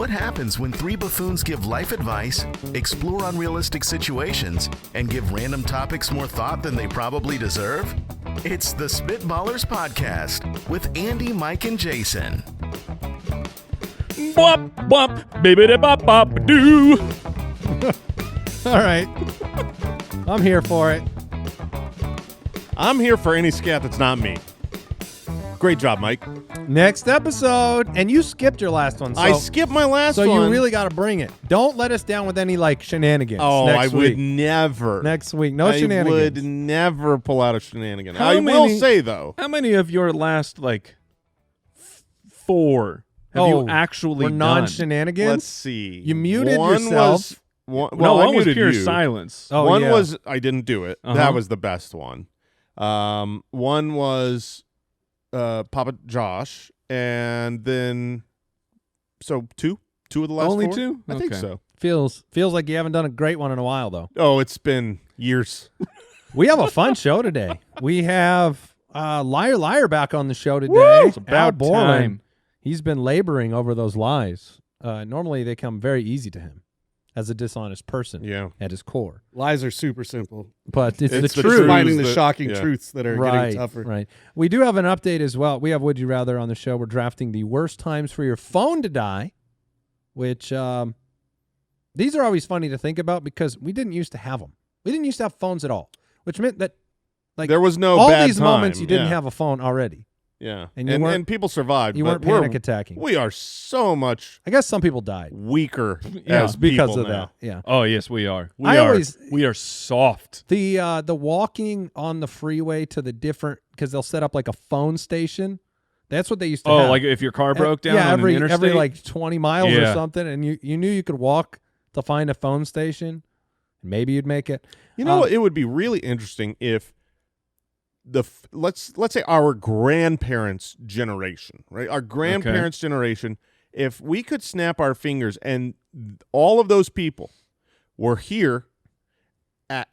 What happens when three buffoons give life advice, explore unrealistic situations, and give random topics more thought than they probably deserve? It's the Spitballers Podcast with Andy, Mike, and Jason. Bop, bop, bibbidi bop, bop, doo. All right. I'm here for it. I'm here for any scat that's not me. Great job, Mike. Next episode. And you skipped your last one. So, I skipped my last one. So you really got to bring it. Don't let us down with any, shenanigans. Oh, next I week. would never. Next week. No shenanigans. I would never pull out a shenanigan. How I many- will say, though. How many of your last, four have you actually were done? non-shenanigans? Let's see. You muted one yourself. Was, No, I one was muted pure you. silence. Oh, one yeah. was I didn't do it. Uh-huh. That was the best one. One was Papa Josh, and then two of the last Only four? two? I think Okay. so. Feels like you haven't done a great one in a while, though. Oh, it's been years. We have a fun show today. We have Liar back on the show today. Woo! It's about Al Borland. time. He's been laboring over those lies. Normally, they come very easy to him as a dishonest person Yeah. at his core. Lies are super simple. But it's It's the the truth. truth. Finding the that- shocking yeah. truths that are Right, getting tougher. right. We do have an update as well. We have Would You Rather on the show. We're drafting the worst times for your phone to die, which these are always funny to think about because we didn't used to have them. We didn't used to have phones at all, which meant that There was no all bad these moments time. you didn't Yeah. have a phone already. Yeah. And you weren't- and people survived. You but weren't panic attacking. We are so much I guess some people died weaker Yeah, as because people of now. that. Yeah. Oh, yes, we are. I always- We are soft. The walking on the freeway to the different because they'll set up like a phone station. That's what they used to have. Oh, like if your car broke down yeah, on every an interstate? every 20 miles or Yeah. something, and you knew you could walk to find a phone station. Maybe you'd make it. You know what? It would be really interesting if let's say our grandparents' generation, right? Our grandparents' generation, if we could snap our fingers and all of those people were here at,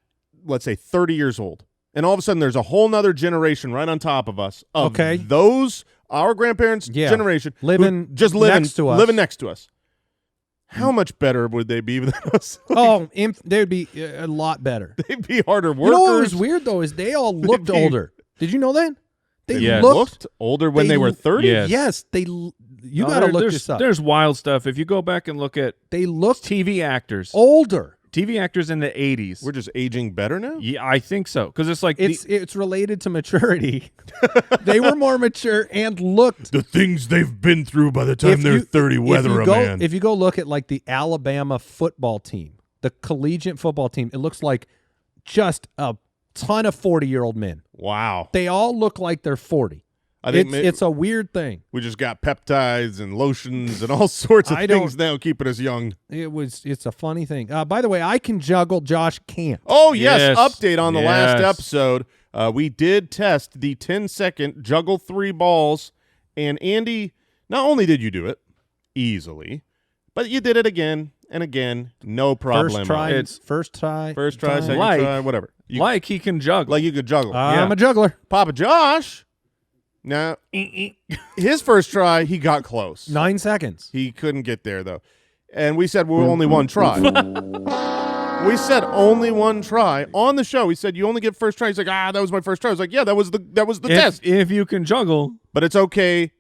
let's say, 30 years old, and all of a sudden there's a whole nother generation right on top of us of Okay. those, our grandparents' Yeah. generation, who Living just living next to us. living next to us. How much better would they be than us? They would be a lot better. They'd be harder workers. You know what was weird though is they all looked be- older. Did you know that? They Yes. looked older when they were 30? Yes. Yes, you No, got to look there's, this up. There's wild stuff. If you go back and look at They looked TV actors, older. TV actors in the 80s. We're just aging better now? Yeah, I think so. Because it's like It's related to maturity. They were more mature and looked. The things they've been through by the time If they're you- 30, weather a man. If you go look at like the Alabama football team, the collegiate football team, it looks like just a ton of 40-year-old men. Wow. They all look like they're 40. I think It's a weird thing. we just got peptides and lotions and all sorts of I things don't- now keeping us young. It's a funny thing. By the way, I can juggle. Josh can't. Oh, yes. Yes. Update on the last Yes. episode. We did test the 10-second juggle 3 balls. And Andy, not only did you do it easily, but you did it again and again. No problem. First try. It's- First try. Second Like- try, whatever. like he can juggle. Like you could juggle. I'm a juggler. Papa Josh, now, his first try, he got close. 9 seconds. He couldn't get there, though. And we said, well, only one try. We said only one try. On the show, we said, you only get first try. He's like, that was my first try. I was like, yeah, that was the test. If you can juggle, But it's okay.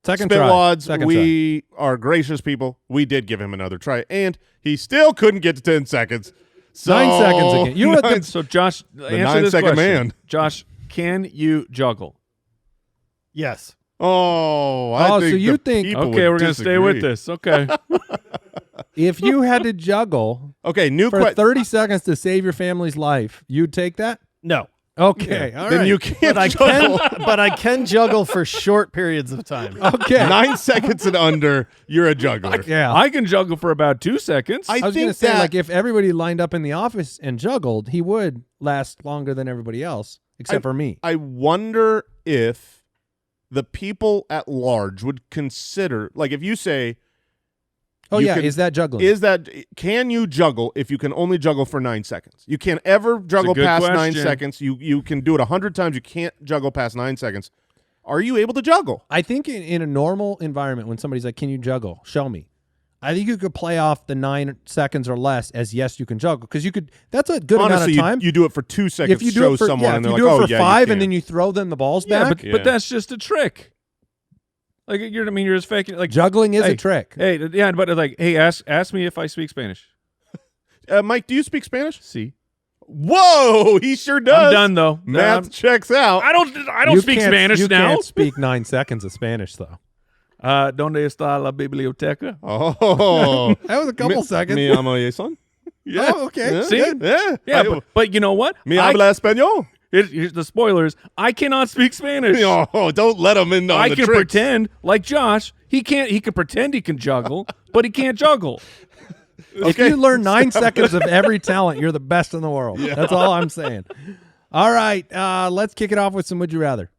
Second Spit try. Wads, Second we are gracious people. We did give him another try. And he still couldn't get to 10 seconds. So, 9 seconds again. You were at the- so Josh, answer 9-second this question. man. Josh, can you juggle? Yes. I think so you the think- people Okay, would we're going to stay with disagree. this. Okay. If you had to juggle Okay, new for question. 30 seconds to save your family's life, you'd take that? No. Okay. All Then right. you can't But I juggle. I can juggle for short periods of time. Okay. 9 seconds and under, you're a juggler. Yeah. I can juggle for about 2 seconds. I I was think going to say, that- like, if everybody lined up in the office and juggled, he would last longer than everybody else, except for me. I wonder if the people at large would consider, like, if you say, Oh, you yeah. can- Is that juggling? can you juggle if you can only juggle for 9 seconds? You can't ever juggle good past 9 question. seconds. You can do it 100 times. You can't juggle past 9 seconds. Are you able to juggle? I think in a normal environment, when somebody's like, can you juggle? Show me. I think you could play off the 9 seconds or less as yes, you can juggle because you could. That's a good Honestly, amount of time. You do it for 2 seconds. if you to do show it for, someone, yeah, and if they're you like, do it "Oh for yeah, 5 you and can." then you throw them the balls Yeah, back. but that's just a trick. Like you're just faking. Like Juggling is hey, a trick. Hey, yeah, but like, hey, ask me if I speak Spanish. Mike, do you speak Spanish? See, Whoa, he sure does. I'm done though. Math checks out. I don't You speak can't- Spanish you now. can't speak 9 seconds of Spanish though. ¿Dónde está la biblioteca? Oh, That was a couple seconds. Me amo Jason. Yeah. Oh, okay. Yeah, See? yeah. Yeah, but you know what? Me habla español. Here's the spoilers. I cannot speak Spanish. Oh, don't let him in on I the can tricks. pretend like Josh. He can't. He can pretend he can juggle, but he can't juggle. If you learn 9 seconds of every talent, you're the best in the world. That's all I'm saying. All right, let's kick it off with some Would You Rather.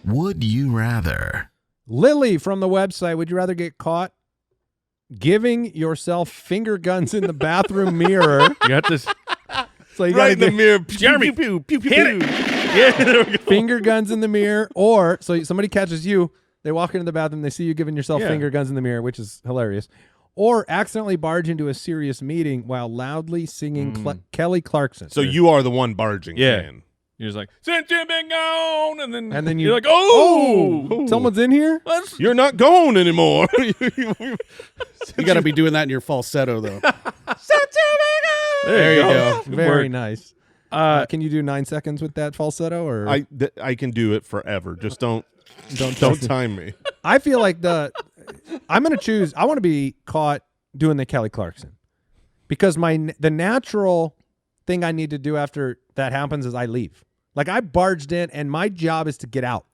Would you rather? Lily from the website, would you rather get caught giving yourself finger guns in the bathroom mirror? You got this. So you Right gotta in the get mirror. Jeremy, pew, pew, pew, hit pew. Yeah, there we go. finger guns in the mirror, or so somebody catches you, they walk into the bathroom, they see you giving yourself Yeah. finger guns in the mirror, which is hilarious, or accidentally barge into a serious meeting while loudly singing Kelly Clarkson. So you are the one barging. Yeah. fan. You're just like, since you've been gone, and then you- you're like, oh, Someone's in here? Let's- You're not going anymore. You got to be doing that in your falsetto, though. there you go. Good Very work. nice. Uh, Can you do 9 seconds with that falsetto? Or I can do it forever. Just don't don't time me. I feel like I'm going to choose. I want to be caught doing the Kelly Clarkson because the natural thing I need to do after that happens is I leave. Like I barged in and my job is to get out.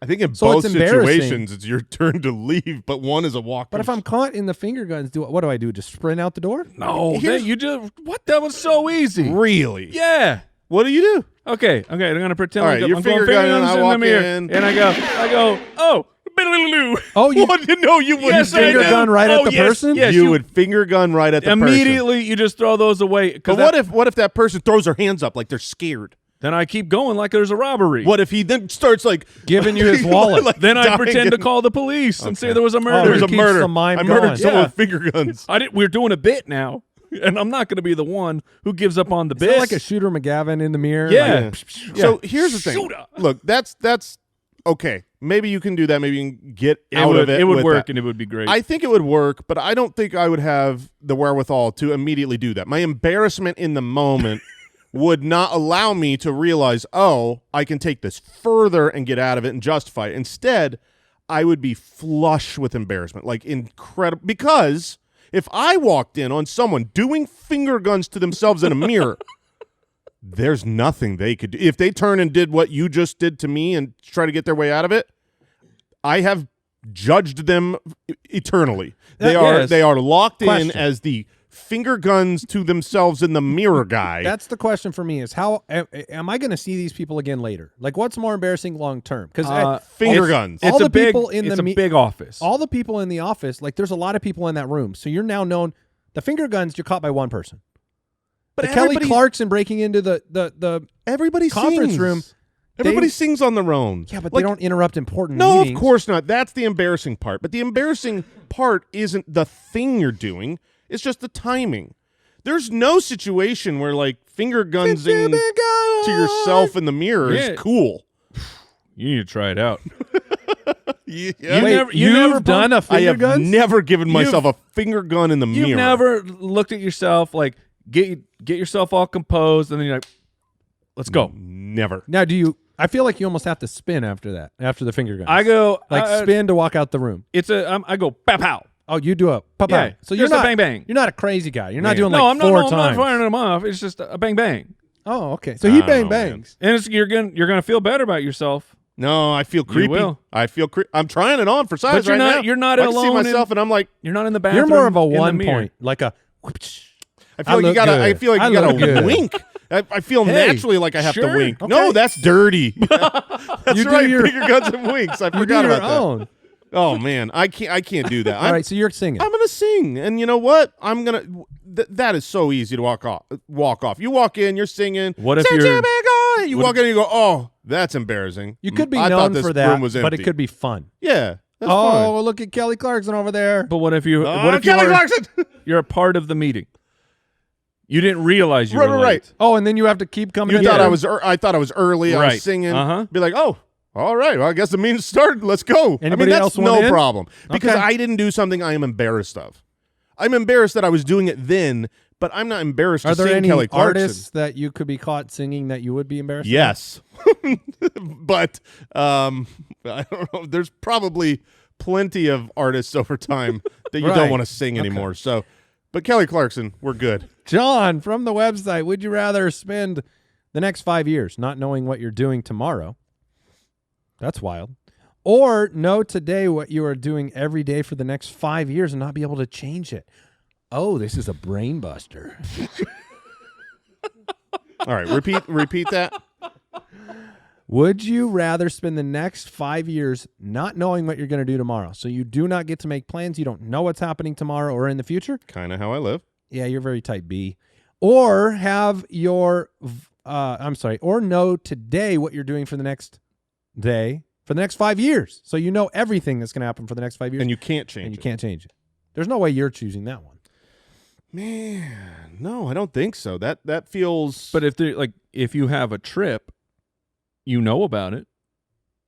I think in So both it's embarrassing. situations it's your turn to leave, but one is a walk. But if I'm caught in the finger guns, what do I do? Just sprint out the door? no, you just what? That was so easy. really, Yeah. what do you do? Okay. I'm gonna pretend All like right, you're I'm going finger gunning, guns I in the walk mirror, in. and I go, oh, biddle-loo. Oh, you What? No, you wouldn't. Yes, do I finger do. gun right at Oh, the yes, person? Yes, you would finger gun right at the person. immediately. You just throw those away. But what if that person throws their hands up like they're scared? Then I keep going like there's a robbery. What if he then starts like Giving you his wallet. like Then I dying pretend to and- call the police and say there was a Oh, murder. There's a keeps murder. the mime I murdered going. someone Yeah. with finger guns. We're doing a bit now, and I'm not going to be the one who gives up on the Is bit. that like a Shooter McGavin in the mirror? Yeah. Like, So here's the thing. Shooter. Look, that's okay. Maybe you can do that. Maybe you can get It out would, of it. it would with work, that. and it would be great. I think it would work, but I don't think I would have the wherewithal to immediately do that. My embarrassment in the moment would not allow me to realize, oh, I can take this further and get out of it and justify it. Instead, I would be flush with embarrassment, like incredible. Because if I walked in on someone doing finger guns to themselves in a mirror, there's nothing they could do. If they turn and did what you just did to me and try to get their way out of it, I have judged them eternally. They Yes. are locked in Question. as the finger guns to themselves in the mirror guy. That's the question for me: is how am I going to see these people again later? Like, what's more embarrassing long term? Because finger guns. all It's the a big, people in it's the a big office. all the people in the office, like, there's a lot of people in that room. So you're now known. The finger guns, you're caught by one person. But the Kelly everybody- Clarkson breaking into the Everybody conference sings. room, Everybody they- sings on their own. yeah, but Like, they don't interrupt important No, meetings. of course not. That's the embarrassing part. But the embarrassing part isn't the thing you're doing. It's just the timing. There's no situation where like finger gunsing to yourself in the mirror Yeah. is cool. you need to try it out. Yeah. Wait, you never you've done a I finger have guns? never given myself a finger gun in the You've mirror. never looked at yourself like get yourself all composed, and then you're like, "Let's go." Never. Now, do you? I feel like you almost have to spin after that, after the finger guns. I go like spin to walk out the room. It's I go pow pow. Oh, you do a pop Yeah, out. So you're just a not bang bang. You're not a crazy guy. You're not Yeah. doing No, like I'm not. four No, I'm times. not firing them off. It's just a bang bang, Oh, okay. So he I bang don't know, man. bangs. and you're gonna feel better about yourself. No, I feel creepy. will. I feel I'm trying it on for size But you're right not- now. you're not I can see alone myself, and I'm like, You're not in the bathroom. You're more of a in the one mirror. point, like a. I feel like you look gotta. good. I feel like I you gotta look good. wink. I feel Hey, naturally like I have to sure. wink. Okay. No, that's dirty. That's You do right. your- Finger guns and winks. I You do forgot your about that. own. Oh man, I can't do that. All right, so you're singing. I'm gonna sing, and you know what? I'm gonna. That is so easy to walk off. You walk in, you're singing. What if "Such a you're- big guy," You walk in, and you go, "Oh, That's embarrassing. You could be I thought known this for that, room was but it empty. could be fun. Yeah. That's Oh, fine. look at Kelly Clarkson over there. But what if you? Oh, What if you Kelly were, Clarkson! you're a part of the meeting? You didn't realize you were late. Right. Oh, and then you have to keep coming You in. thought there. I thought I was early. I Right. was singing. Uh-huh. Be like, oh, all right. Well, I guess the meeting's started. Let's go. Anybody that's else want no in? problem because Okay. I didn't do something I am embarrassed of. I'm embarrassed that I was doing it then, but I'm not embarrassed Are to there sing any Kelly Clarkson. artists that you could be caught singing that you would be embarrassed? Yes, but I don't know. There's probably plenty of artists over time that you Right. don't want to sing anymore. So, but Kelly Clarkson, we're good. John from the website, would you rather spend the next 5 years not knowing what you're doing tomorrow? That's wild. Or know today what you are doing every day for the next 5 years and not be able to change it. Oh, this is a brain buster. All right, repeat that. Would you rather spend the next 5 years not knowing what you're going to do tomorrow? So you do not get to make plans. You don't know what's happening tomorrow or in the future. Kind of how I live. Yeah, you're very type B. Or have your, or know today what you're doing for the next day, for the next 5 years. So you know everything that's going to happen for the next 5 years. And you can't change and you it. can't change it. There's no way you're choosing that one. Man, no, I don't think so. That feels. But if you have a trip, you know about it.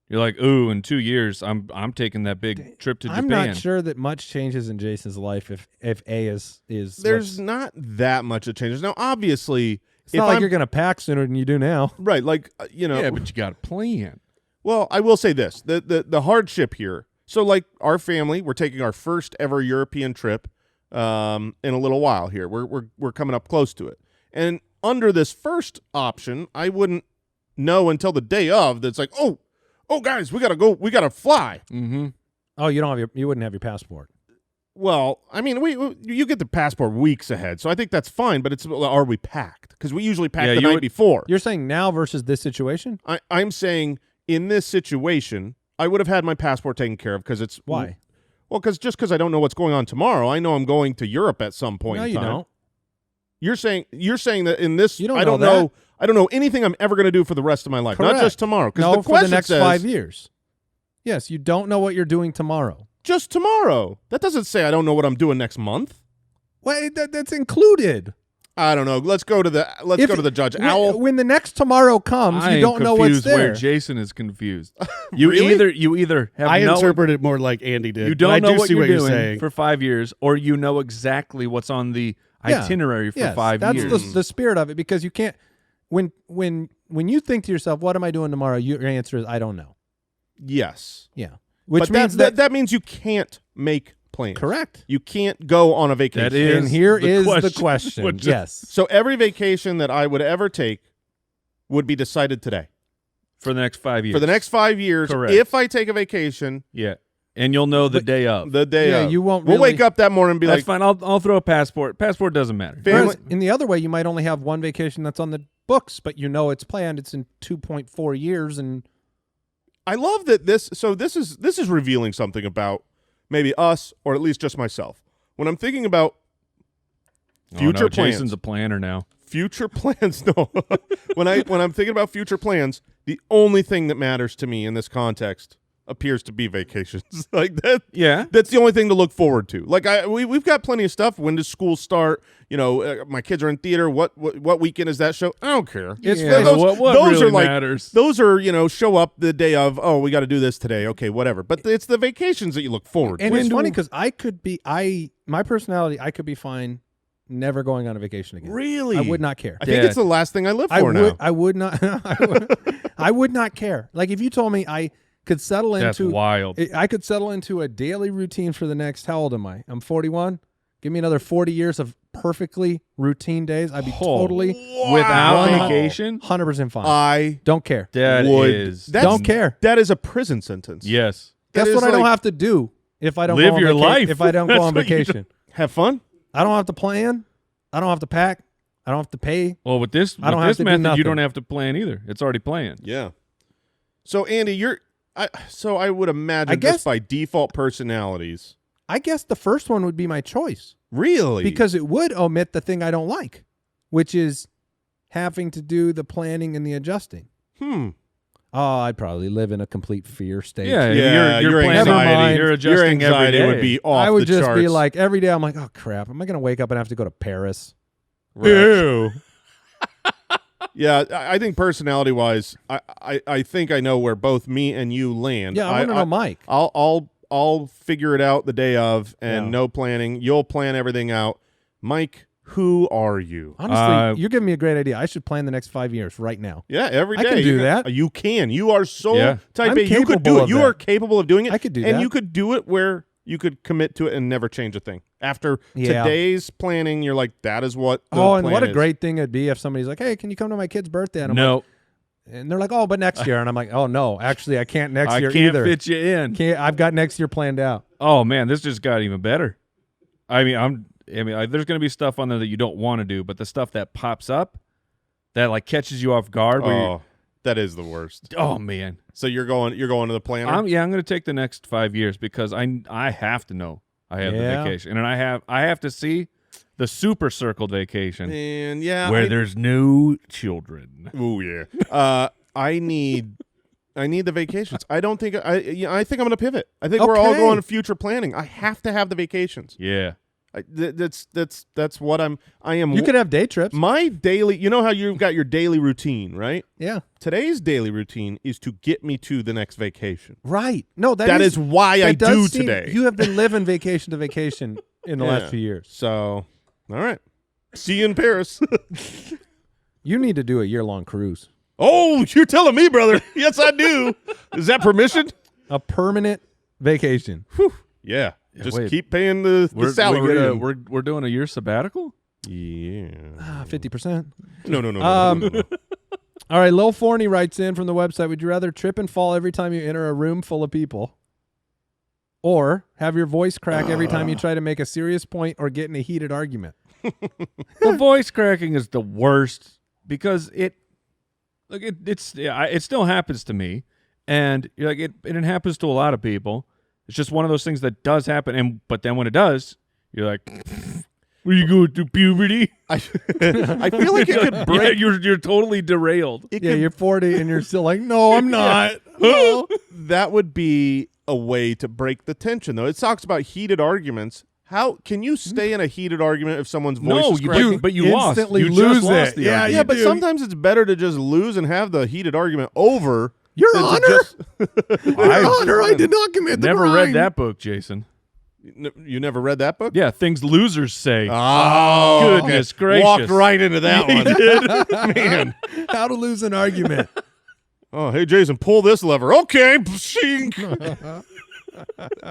You're like, ooh, in 2 years, I'm taking that big trip to Japan. I'm not sure that much changes in Jason's life if A is There's not that much that changes. Now, obviously, it's not like you're going to pack sooner than you do now. right, like Yeah, but you got a plan. Well, I will say this: the hardship here. So, like our family, we're taking our first ever European trip in a little while. Here, we're coming up close to it, and under this first option, I wouldn't know until the day of. That's like, oh, guys, we gotta go. We gotta fly. Mm-hmm. Oh, you wouldn't have your passport. Well, I mean, you get the passport weeks ahead, so I think that's fine. But are we packed? Because we usually pack the night before. You're saying now versus this situation? I'm saying in this situation, I would have had my passport taken care of because it's Why? Well, because I don't know what's going on tomorrow. I know I'm going to Europe at some point. No, in you time. don't. You're saying that in this, You don't I don't know know. I don't know anything I'm ever going to do for the rest of my life, not Correct. just tomorrow. Because No, the for question the next says 5 years. Yes, you don't know what you're doing tomorrow. just tomorrow. That doesn't say I don't know what I'm doing next month. Well, that's included. I don't know. Let's go to the judge. Owl. When the next tomorrow comes, I you don't know what's there. Where Jason is confused. You Really? either have I no, interpret it more like Andy did. you but I don't know do what see you're what you're doing saying. for 5 years, or you know exactly what's on the Yeah. itinerary for Yes, 5 that's years. the spirit of it, because you can't. When you think to yourself, "What am I doing tomorrow?" Your answer is, "I don't know." Yes. Yeah, which But means that means you can't make plans. correct. You can't go on a vacation. That is And here the is the question. question. Which is- Yes. So every vacation that I would ever take would be decided today. for the next 5 years. For the next 5 years, Correct. if I take a vacation, yeah, and you'll know the day of. the day Yeah, of, you won't we'll really- wake up that morning and be That's like, fine. I'll throw a passport. Passport doesn't matter. Family- Whereas in the other way, you might only have one vacation that's on the books, but you know it's planned. It's in 2.4 years, and I love that this is revealing something about maybe us, or at least just myself. When I'm thinking about future oh, no, plans, Jason's a planner now. future plans. No, when I'm thinking about future plans, the only thing that matters to me in this context appears to be vacations. Like that. Yeah. That's the only thing to look forward to. Like we've got plenty of stuff. When does school start? My kids are in theater. What weekend is that show? I don't care. It's Yeah, those- what those really are like matters? those are show up the day of. Oh, we got to do this today. Okay, whatever. But it's the vacations that you look forward and to. it's funny because my personality, I could be fine never going on a vacation again. Really, I would not care. I think it's the last thing I live for now. I would not. I would not care. Like if you told me I could settle That's into wild. I could settle into a daily routine for the next. How old am I? I'm 41. Give me another 40 years of perfectly routine days. I'd be totally Without Wow. vacation? 100% fine. I Don't care. That would. is. Don't care. That is a prison sentence. Yes. That Guess is what I don't like- have to do if I don't Live go on your life. If I don't go That's on what you vacation, Have fun. I don't have to plan. I don't have to pack. I don't have to pay. Well, with this I don't have to do method, nothing. you don't have to plan either. It's already planned. Yeah. So Andy, I would imagine I guess- just by default personalities. I guess the first one would be my choice Really? because it would omit the thing I don't like, which is having to do the planning and the adjusting. Oh, I'd probably live in a complete fear state. Yeah, Yeah, you're your planning, anxiety, you're your adjusting anxiety every day. would be off I would the just charts. be like, every day I'm like, oh, crap. Am I going to wake up and have to go to Paris? Right. Ew. Yeah, I think personality-wise, I think I know where both me and you land. Yeah, I want to know Mike. I'll figure it out the day of, and Yeah. no planning. You'll plan everything out. Mike, who are you? Honestly, you're giving me a great idea. I should plan the next 5 years right now. Yeah, every I day. can do that. You can. You are so Yeah. type I'm A. You could capable do it. of You that. are capable of doing it. I could do and that. you could do it where you could commit to it and never change a thing. After Yeah. today's planning, you're like, that is what the Oh, and plan what a is. great thing it'd be if somebody's like, hey, can you come to my kid's birthday? And I'm No, like, and they're like, oh, but next year. And I'm like, oh, no, actually, I can't next I year can't either. fit you in. I've got next year planned out. Oh man, this just got even better. I mean, there's going to be stuff on there that you don't want to do, but the stuff that pops up that like catches you off guard. Where Oh, that is the worst. oh man, So you're going to the planner? I'm going to take the next 5 years because I have to know I have Yeah. the vacation, and I have to see the super circled vacation and yeah, where there's no children. Oh yeah. I need the vacations. I don't think I think I'm going to pivot. I think we're all Okay. going to future planning. I have to have the vacations. Yeah, That's what I am. You could have day trips. My daily. You know how you've got your daily routine, right? Yeah. Today's daily routine is to get me to the next vacation. Right. No, That is why I that does do seem- today. You have been living vacation to vacation in the Yeah. last few years. So, all right. See you in Paris. You need to do a year-long cruise. Oh, you're telling me, brother. Yes, I do. Is that permission? A permanent vacation. Yeah. Just wait. keep paying the salary. We're doing a year sabbatical. Yeah. 50%. No. Um, All right, Lil Forney writes in from the website, would you rather trip and fall every time you enter a room full of people or have your voice crack every time you try to make a serious point or get in a heated argument? The voice cracking is the worst because it still happens to me, and you're like it happens to a lot of people. It's just one of those things that does happen, but then when it does, you're like, "Were you going through puberty?" I feel like it could break. Yeah, you're totally derailed. You're 40 and you're still like, no, I'm not. That would be a way to break the tension, though. It talks about heated arguments. How can you stay in a heated argument if someone's voice is cracking? but you lost. instantly You lose just lost it. the Yeah, argument. Yeah, but do. sometimes it's better to just lose and have the heated argument over. Your than to Honor? just- Your Honor, I did not commit the Never crime. read that book, Jason. You never read that book? Yeah, things losers say. Oh, Goodness okay. gracious. Walked right into that one. Man. How to lose an argument. Oh, hey, Jason, pull this lever. Okay.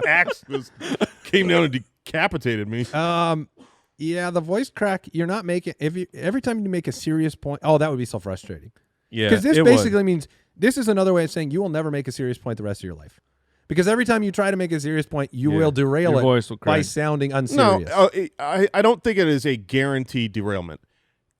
Axe just came down and decapitated me. Yeah, the voice crack, you're not making, every time you make a serious point, oh, that would be so frustrating. Yeah, Because this it basically means, this is another way of saying you will never make a serious point the rest of your life. Because every time you try to make a serious point, you will derail your it voice will by crack. sounding No, unserious. I don't think it is a guaranteed derailment.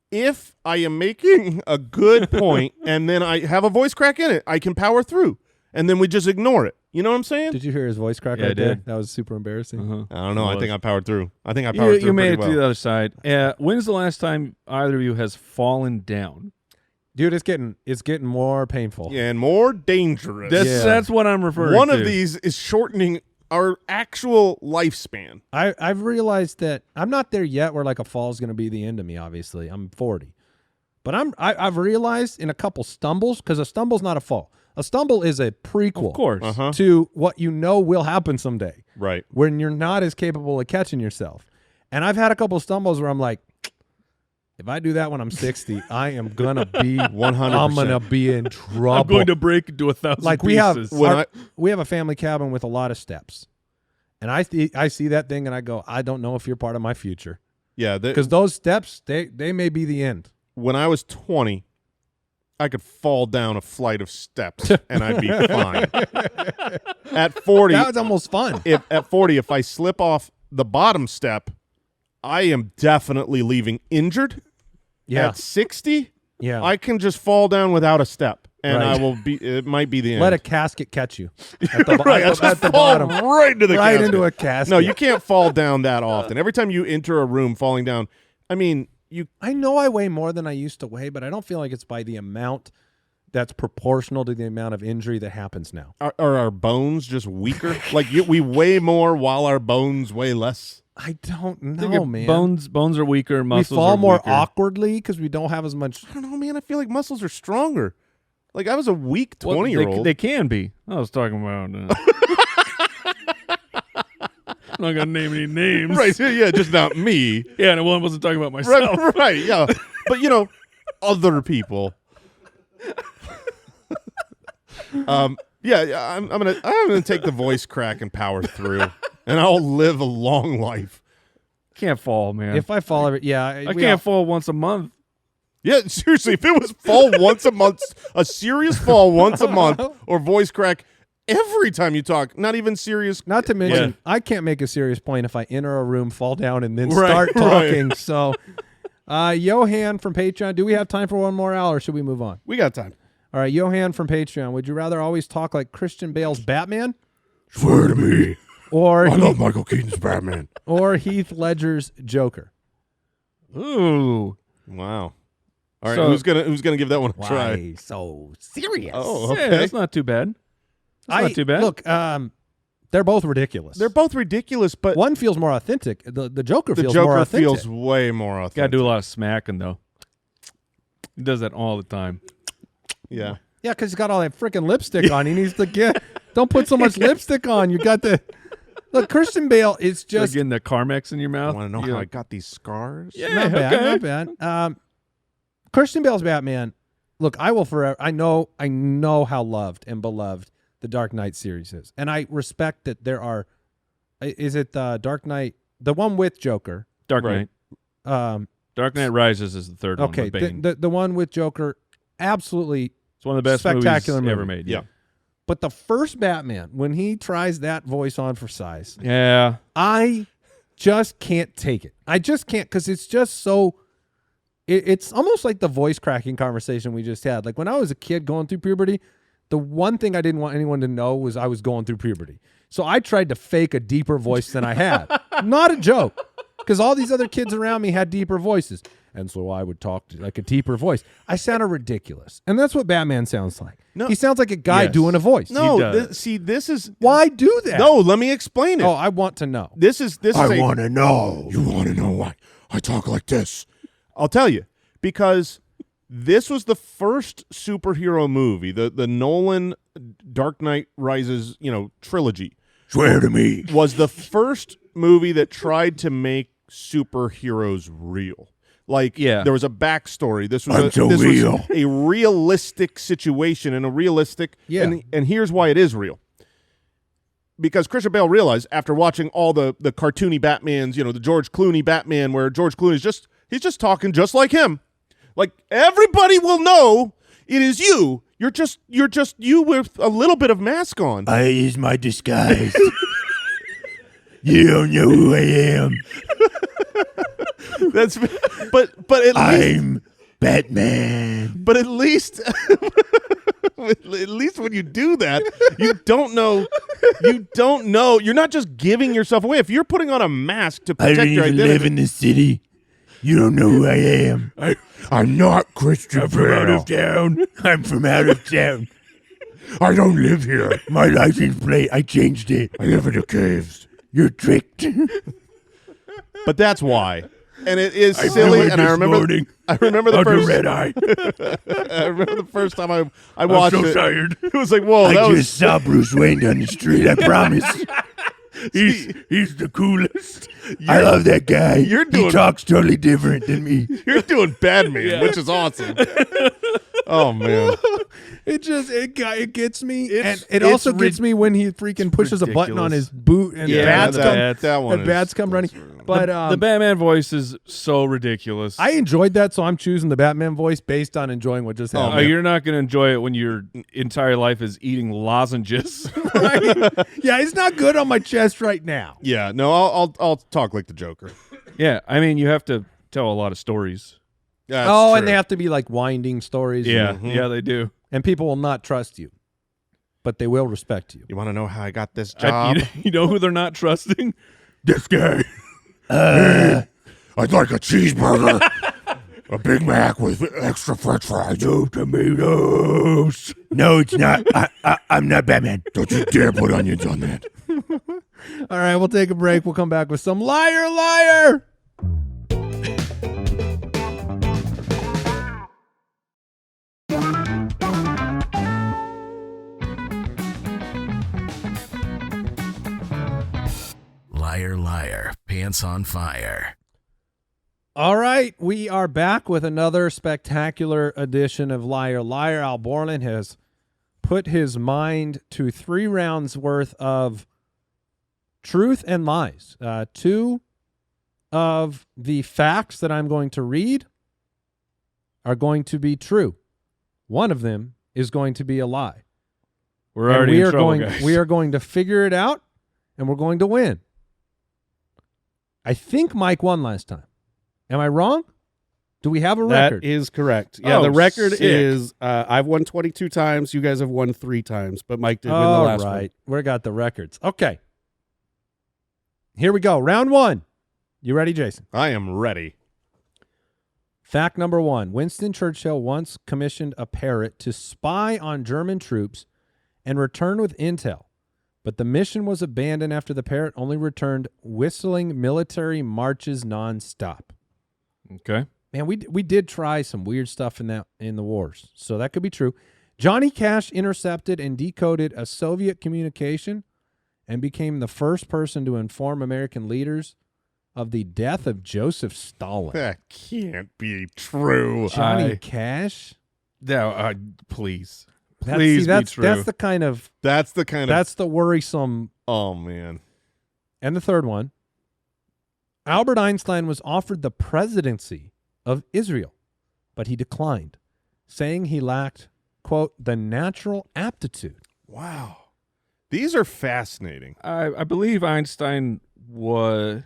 If I am making a good point and then I have a voice crack in it, I can power through. And then we just ignore it. You know what I'm saying? Did you hear his voice crack Yeah, I right there? did. That was super embarrassing. Uh-huh. I don't know. I Was. think I powered through. I think I powered You through made it pretty to the well. other side. When's the last time either of you has fallen down? Dude, it's getting more painful. Yeah, and more dangerous. That's what I'm referring to. One of these is shortening our actual lifespan. I've realized that I'm not there yet where like a fall is going to be the end of me, obviously. I'm 40. But I've realized in a couple stumbles, because a stumble's not a fall. A stumble is a prequel Of course. Uh-huh. to what you know will happen someday Right. when you're not as capable of catching yourself. And I've had a couple stumbles where I'm like, if I do that when I'm 60, I am going to be 100%. I'm going to be in trouble. I'm going to break into 1,000 like pieces. we have a family cabin with a lot of steps. And I see that thing and I go, I don't know if you're part of my future. Yeah. Because those steps, they may be the end. When I was 20, I could fall down a flight of steps and I'd be fine. At 40, That was almost fun. if I slip off the bottom step, I am definitely leaving injured. Yeah. At 60, Yeah. I can just fall down without a step, and Right. I will be. It might be the end. Let a casket catch you at the, right, I at the, just at the fall bottom. right into the Right casket. into a casket. No, you can't fall down that often. Every time you enter a room, falling down. I mean, you. I know I weigh more than I used to weigh, but I don't feel like it's by the amount that's proportional to the amount of injury that happens now. Are our bones just weaker? Like we weigh more while our bones weigh less? I don't I think know, man. Bones are weaker, we muscles fall are more weaker. awkwardly because we don't have as much. I don't know, man. I feel like muscles are stronger. Like I was a weak Well, 20-year-old. They can be. I was talking about. I'm not gonna name any names. Right? Yeah, just not me. Yeah, and I wasn't talking about myself. Right. Yeah, but other people. Yeah. I'm gonna take the voice crack and power through, and I'll live a long life. Can't fall, man. If I fall every, I can't fall once a month. Yeah, seriously, if it was fall once a month, a serious fall once a month, or voice crack every time you talk, not even serious. Not to mention, Yeah. I can't make a serious point if I enter a room, fall down, and then Right, start right. talking. So, Johan from Patreon, do we have time for one more hour, or should we move on? We got time. All right, Johan from Patreon, would you rather always talk like Christian Bale's Batman Swear to me, or Michael Keaton's Batman. or Heath Ledger's Joker? Ooh. Wow. All right, So- who's gonna give that one a try? so serious? Oh, Yeah, okay. that's not too bad. That's not too bad. Look, they're both ridiculous. They're both ridiculous, but One feels more authentic. The Joker the feels more Joker authentic. feels way more authentic. Gotta do a lot of smacking though. He does that all the time. Yeah. Yeah, because he's got all that freaking lipstick on. He needs to get. Don't put so much lipstick on. You got the. Look, Christian Bale is Just just getting the Carmex in your I mouth. want to know You how I got these scars. Yeah, not bad. okay. Not bad. Christian Bale's Batman. Look, I will forever. I know how loved and beloved the Dark Knight series is, and I respect that there are. Is it Dark Knight, the one with Joker? Dark Right. Knight. Dark Knight Rises is the third one. Okay, with Bane. the one with Joker, absolutely. It's one of the best spectacular movies ever movie. made. Yeah. But the first Batman, when he tries that voice on for size, Yeah. I just can't take it. I just can't, because it's just so. It's almost like the voice cracking conversation we just had. Like when I was a kid going through puberty, the one thing I didn't want anyone to know was I was going through puberty. So I tried to fake a deeper voice than I had. Not a joke, because all these other kids around me had deeper voices. And so I would talk to like a deeper voice. I sounded ridiculous. And that's what Batman sounds like. No. He sounds like a guy Yes. doing a voice. No, does. this is Why do that? no. Let me explain it. Oh, I want to know. This is to know. You want to know why I talk like this? I'll tell you, because this was the first superhero movie, the Nolan Dark Knight Rises, trilogy, Swear to me. was the first movie that tried to make superheroes real. Like, Yeah. there was a backstory. This was I'm so real. a realistic situation and a realistic. Yeah. And here's why it is real. Because Christian Bale realized after watching all the cartoony Batmans, the George Clooney Batman, where George Clooney's he's just talking just like him. Like, everybody will know it is you. You're just you with a little bit of mask on. I is my disguise. You don't know who I am. But at least I'm Batman. But at least when you do that, you don't know. You're not just giving yourself away. If you're putting on a mask to I protect don't your even identity, live in the city. You don't know who I am. I'm not Christian I'm from out of town. I'm from out of town. I don't live here. My license plate, I changed it. I live in the caves. You're tricked. but that's why. And it is I silly. flew it And I this remember morning. the Under first. red eye. I remember the first time I I'm watched so it. tired. It was like, whoa, I that just was. saw Bruce Wayne down the street. I promise. He's the coolest. I love that guy. You're doing- He talks totally different than me. You're doing Batman, which is awesome. Oh man. It gets me, It's- and it it's also gets me when he freaking pushes a button on his boot and Yeah, bats come. that one. And bats come running. But the Batman voice is so ridiculous. I enjoyed that, so I'm choosing the Batman voice based on enjoying what just happened. You're not going to enjoy it when your entire life is eating lozenges. Right? Yeah, it's not good on my chest right now. Yeah, no, I'll talk like the Joker. Yeah, I mean, you have to tell a lot of stories. That's Oh, true. and they have to be like winding stories. Yeah, yeah, they do. And people will not trust you, but they will respect you. You want to know how I got this I- job? you know who they're not trusting? This guy. I'd like a cheeseburger. A Big Mac with extra French fries. No tomatoes. No, it's not. I'm not Batman. Don't you dare put onions on that. All right, we'll take a break. We'll come back with some liar, liar. Liar, liar, pants on fire. All right, we are back with another spectacular edition of Liar, Liar. Al Borland has put his mind to 3 rounds worth of truth and lies. 2 of the facts that I'm going to read are going to be true. 1 of them is going to be a lie. We're already in trouble, going, guys. We are going to figure it out, and we're going to win. I think Mike won last time. Am I wrong? Do we have a record? That is correct. Yeah, Oh, the record sick. is I've won 22 times. You guys have won 3 times, but Mike did win the last one. All right. We got the records. Okay. Here we go. Round 1. You ready, Jason? I am ready. Fact number 1. Winston Churchill once commissioned a parrot to spy on German troops and return with intel. But the mission was abandoned after the parrot only returned whistling military marches nonstop. Okay. Man, we did try some weird stuff in the wars, so that could be true. Johnny Cash intercepted and decoded a Soviet communication and became the first person to inform American leaders of the death of Joseph Stalin. That can't be true. Johnny I- Cash? No, please. That's Please be true. That's the kind of That's the kind of. that's the worrisome. Oh man. And the third one, Albert Einstein was offered the presidency of Israel, but he declined, saying he lacked, quote, the natural aptitude. Wow. These are fascinating. I believe Einstein was.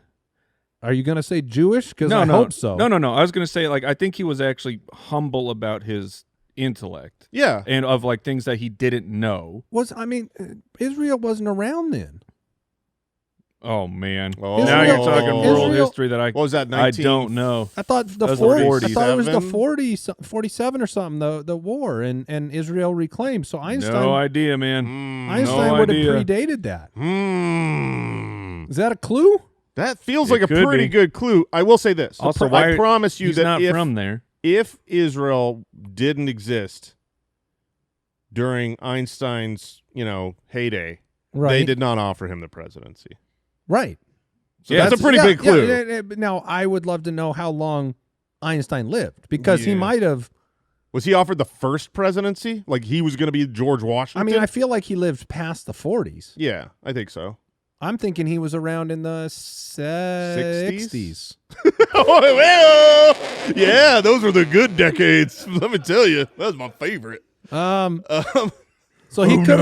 Are you going to say Jewish? Because I no, hope so. No. I was going to say, like, I think he was actually humble about his intellect Yeah. and of like things that he didn't know. Israel wasn't around then. Oh man! Oh. Now you're talking world Israel- history that I What was that? I don't know. I thought the That was 40s. I thought it was the 47? 47 or something. The war and Israel reclaimed. So Einstein No idea, man. Einstein no would have idea. predated that. Hmm. Is that a clue? That feels It like a could pretty be. good clue. I will say this. Also, I promise you he's that not if, from there. if Israel didn't exist during Einstein's, heyday, Right. they did not offer him the presidency. Right. So that's a pretty big clue. But now, I would love to know how long Einstein lived, because he Yeah. might have. Was he offered the first presidency? Like he was going to be George I Washington? mean, I feel like he lived past the 40s. Yeah, I think so. I'm thinking he was around in the 60s. Oh, well, yeah, those were the good decades. Let me tell you, that was my favorite. So he could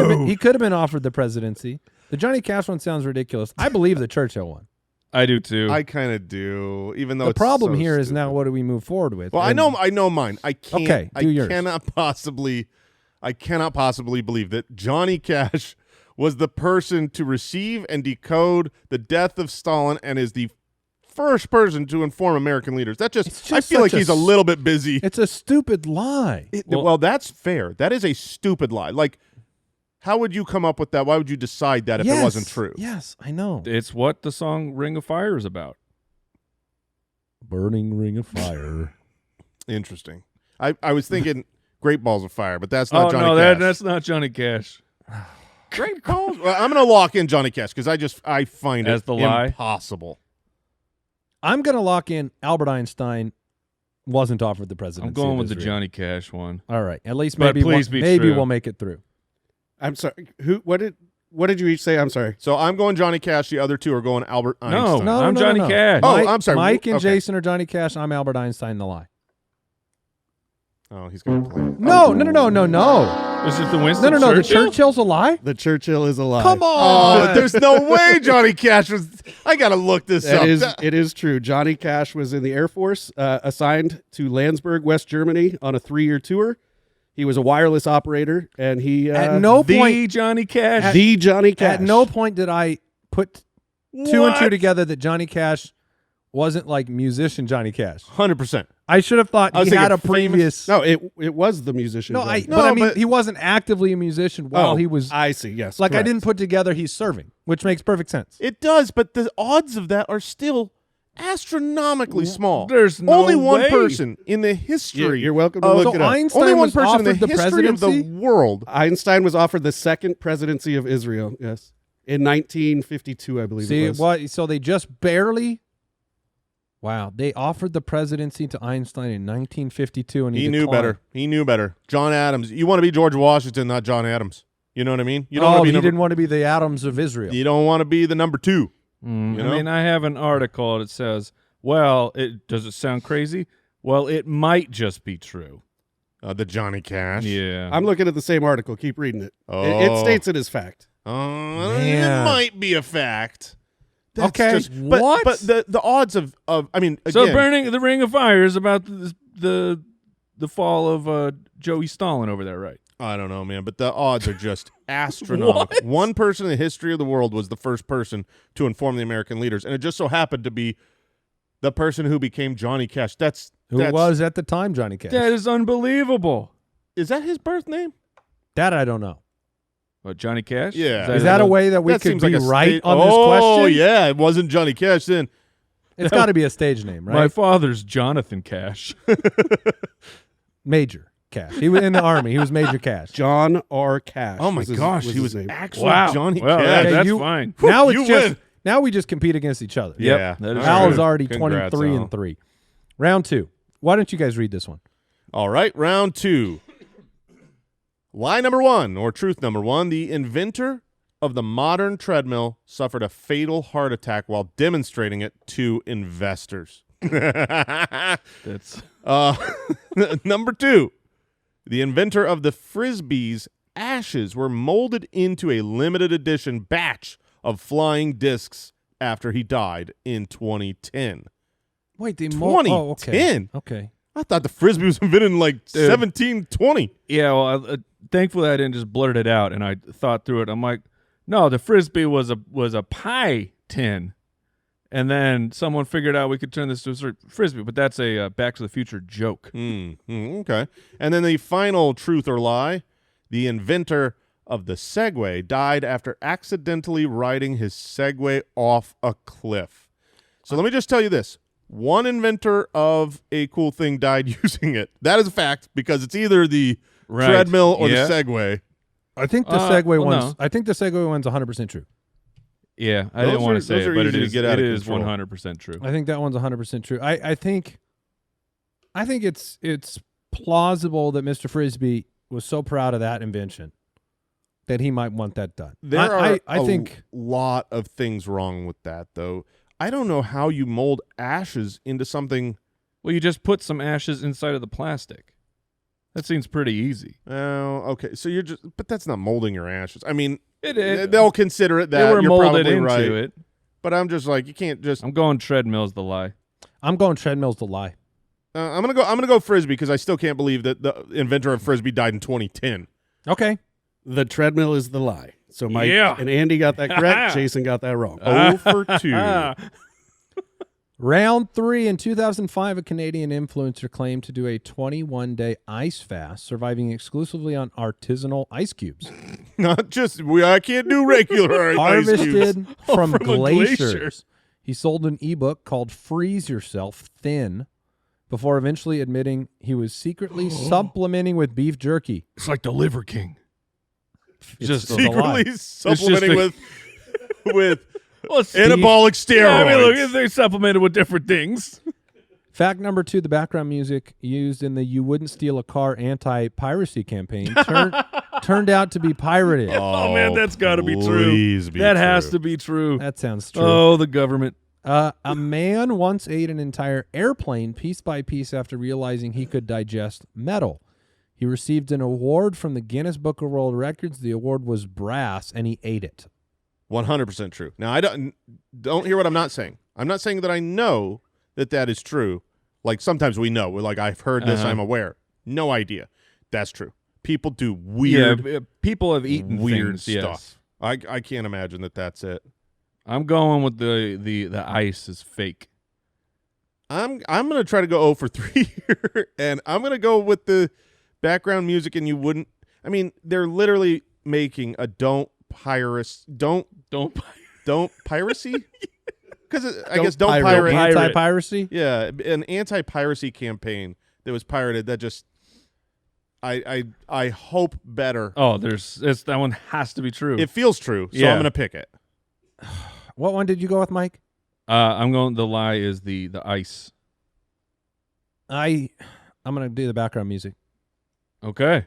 have been offered the presidency. The Johnny Cash one sounds ridiculous. I believe the Churchill one. I do too. I kind of do, even though The it's problem so here is stupid. now, what do we move forward with? Well, And I know mine. I can't. Okay, do yours. I cannot possibly believe that Johnny Cash was the person to receive and decode the death of Stalin and is the first person to inform American leaders. That It's I just feel like such a he's a little bit busy. It's a stupid lie. Well, that's fair. That is a stupid lie. Like, how would you come up with that? Why would you decide that if it wasn't true? Yes, I know. It's what the song "Ring of Fire" is about. Burning ring of fire. Interesting. I was thinking Great Balls of Fire, but that's not Oh Johnny no, Cash. that's not Johnny Cash. Great Balls. Well, I'm going to lock in Johnny Cash because I find As it the lie? impossible. I'm going to lock in Albert Einstein wasn't offered the presidency. I'm going of with the Israel. Johnny Cash one. All right. At least But maybe please be maybe true. we'll make it through. I'm sorry. What did you each say? I'm sorry. So I'm going Johnny Cash. The other two are going Albert Einstein. No, I'm Johnny Cash. Oh, Mike, I'm sorry. Mike and Okay. Jason are Johnny Cash. I'm Albert Einstein, the lie. Oh, he's going to play it. No. Is it the Winston No. The Churchill? Churchill's a lie? The Churchill is a lie. Come on. Oh, there's no way Johnny Cash was. I got to look this up. It is true. Johnny Cash was in the Air Force, assigned to Landsberg, West Germany, on a 3-year tour. He was a wireless operator, and he At no The point Johnny Cash. the Johnny Cash. At no point did I put two and two together that Johnny Cash wasn't like musician Johnny Cash. 100%. I should have thought I was he had a thinking famous- previous. No, it was the musician. No, Johnny. but I mean, but- he wasn't actively a musician while Oh, he was. I see. Yes, Like I correct. didn't put together he's serving, which makes perfect sense. It does, but the odds of that are still astronomically small. There's no only one way. person in the history. You're welcome to of- look it up. Einstein only one was person in the offered the history of the presidency? world. Einstein was offered the second presidency of Israel. Yes, in 1952, I believe. See it was. what? So they just barely. Wow, they offered the presidency to Einstein in 1952, and He knew declined. better. He knew better. John Adams. You want to be George Washington, not John Adams. You know what I mean? You don't Oh, want he to be didn't want to be the Adams of Israel. You don't want to be the number 2. I You know? mean, I have an article that says, well, does it sound crazy? Well, it might just be true. The Johnny Cash. Yeah. I'm looking at the same article. Keep reading it. Oh. It states it as fact. Man. It might be a fact. That's Okay, just, but, what? But the odds of I mean, So again, burning the Ring of Fire is about the fall of Joey Stalin over there, right? I don't know, man, but the odds are just astronomical. What? One person in the history of the world was the first person to inform the American leaders, and it just so happened to be the person who became Johnny Cash. Who was at the time Johnny Cash? That is unbelievable. Is that his birth name? That I don't know. What, Johnny Cash? Yeah. Is that a way that we That could seems be like a right state- on this Oh, question? yeah, it wasn't Johnny Cash then. It's got to be a stage name, My right? father's Jonathan Cash. Major Cash. He was in the army. He was Major Cash. John R. Cash. Oh my was his- gosh, he his was name. actually Wow. Johnny Well, Cash. Okay, that's you- fine. Now You it's just win. now we just compete against each other. Yep, Yeah. that is Al's true. already Congrats, 23 Al. and 3. Round 2. Why don't you guys read this one? All right, round 2. Lie number 1, or truth number 1, the inventor of the modern treadmill suffered a fatal heart attack while demonstrating it to investors. That's Number 2, the inventor of the Frisbee's ashes were molded into a limited edition batch of flying discs after he died in 2010. Wait, the 2010? Okay. I thought the Frisbee was invented in like 1720. yeah. Well, thankfully I didn't just blurt it out, and I thought through it. I'm like, no, the Frisbee was a pie tin, and then someone figured out we could turn this to a Frisbee. But that's a Back to the Future joke. Okay. And then the final truth or lie, the inventor of the Segway died after accidentally riding his Segway off a cliff. So let me just tell you this. One inventor of a cool thing died using it. That is a fact because it's either the Right. treadmill or Yeah. the Segway. I think the Segway well, one's no. I think the Segway one's 100% true. Yeah, I Those didn't want are- to say those it, are but it easy to is get out it of is control. 100% true. I think that one's 100% true. I think it's plausible that Mr. Frisbee was so proud of that invention that he might want that done. There I are think a lot of things wrong with that, though. I don't know how you mold ashes into something. Well, you just put some ashes inside of the plastic. That seems pretty easy. Oh, okay. So you're just, but that's not molding your ashes. I mean, It they'll consider it that. they were You're molded probably into right. it. But I'm just like, you can't just. I'm going treadmill's the lie. I'm going treadmills to lie. I'm gonna go Frisbee because I still can't believe that the inventor of Frisbee died in 2010. Okay. The treadmill is the lie. So Mike Yeah. and Andy got that correct. Jason got that wrong. 0 for 2. Round 3 in 2005, a Canadian influencer claimed to do a 21-day ice fast, surviving exclusively on artisanal ice cubes, Not just I can't do regular ice cubes. harvested from from a glacier. glaciers. He sold an ebook called "Freeze Yourself Thin," before eventually admitting he was secretly supplementing with beef jerky. It's like the Liver King. It's Just a lie. Secretly supplementing with Well, anabolic steroids. Yeah, I mean, look, they supplemented with different things. Fact number 2, the background music used in the "You Wouldn't Steal a Car" anti-piracy campaign turned out to be pirated. Oh, man, that's got to be true. please be That has true. to be true. That sounds true. Oh, the government. A man once ate an entire airplane piece by piece after realizing he could digest metal. He received an award from the Guinness Book of World Records. The award was brass, and he ate it. 100% true. Now, I don't hear what I'm not saying. I'm not saying that I know that is true. Like sometimes we know. We're like, I've heard this. I'm aware. No idea. That's true. People do weird, people have eaten weird things, stuff. yes. I can't imagine that that's it. I'm going with the ice is fake. I'm gonna try to go 0 for 3 here, and I'm gonna go with the background music. And you wouldn't. I mean, they're literally making a don't piracy. Because I guess don't pirate. Anti-piracy? Yeah, an anti-piracy campaign that was pirated. That just, I hope better. Oh, that one has to be true. It feels true, so Yeah. I'm gonna pick it. What one did you go with, Mike? I'm going. The lie is the ice. I'm going to do the background music. Okay.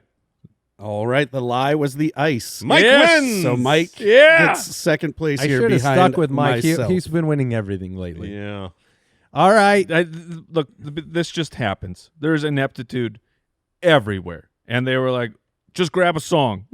All right, the lie was the ice. Mike wins. So Mike Yeah. gets second place I here should have behind stuck with Mike. myself. He's been winning everything lately. Yeah. All right. Look, this just happens. There's ineptitude everywhere, and they were like, "Just grab a song."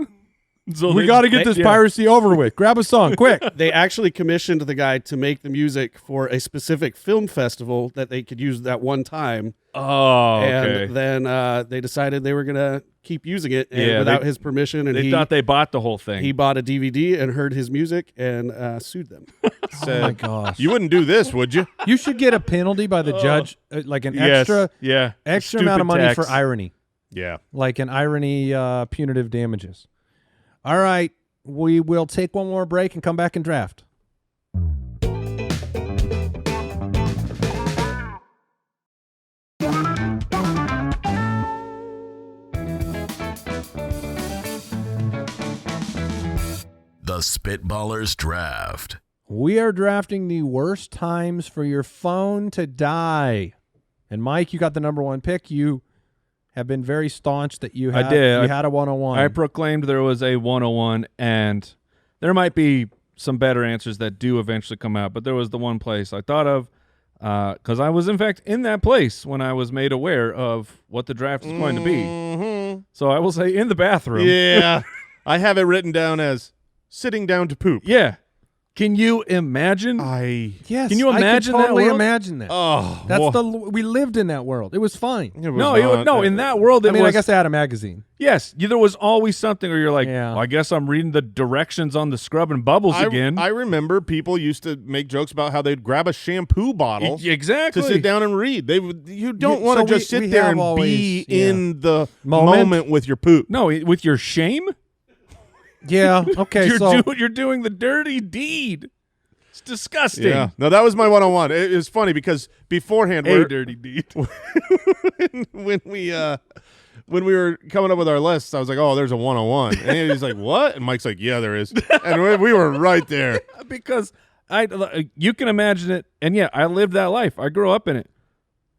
So We got to get this piracy over with. Grab a song, quick. They actually commissioned the guy to make the music for a specific film festival that they could use that one time. Oh, okay. And then they decided they were going to keep using it Yeah, without his permission. And They thought they bought the whole thing. he bought a DVD and heard his music and sued them. Oh, my gosh. You wouldn't do this, would you? You should get a penalty by the judge, like an extra amount of money for irony, Yeah. like an irony punitive damages. All right. We will take one more break and come back and draft. The Spitballers Draft. We are drafting the worst times for your phone to die. And Mike, you got the number one pick. You have been very staunch that you had, I did. You had a 101. I proclaimed there was a 101, and there might be some better answers that do eventually come out, but there was the one place I thought of because I was, in fact, in that place when I was made aware of what the draft is going to be. Mm-hmm. So I will say in the bathroom. Yeah. I have it written down as sitting down to poop. Yeah. Can you imagine? Yes. Can you imagine I that can totally world? imagine that. Oh. That's we lived in that world. It was fine. It was No, not- in that world, it I mean, was. I guess I had a magazine. Yes, there was always something where you're like, Yeah. well, I guess I'm reading the directions on the scrub and bubbles again. I remember people used to make jokes about how they'd grab a shampoo bottle Exactly. to sit down and read. You don't want to so just we sit there have and always- be in the Moment? moment with your poop. No, with your shame, Yeah. Okay. you're doing the dirty deed. It's disgusting. Yeah. No, that was my one-on-one. It was funny because beforehand, Dirty deed. when we were coming up with our lists, I was like, "Oh, there's a one-on-one," and he's like, "What?" And Mike's like, "Yeah, there is," and we were right there. Because you can imagine it, and yeah, I lived that life. I grew up in it.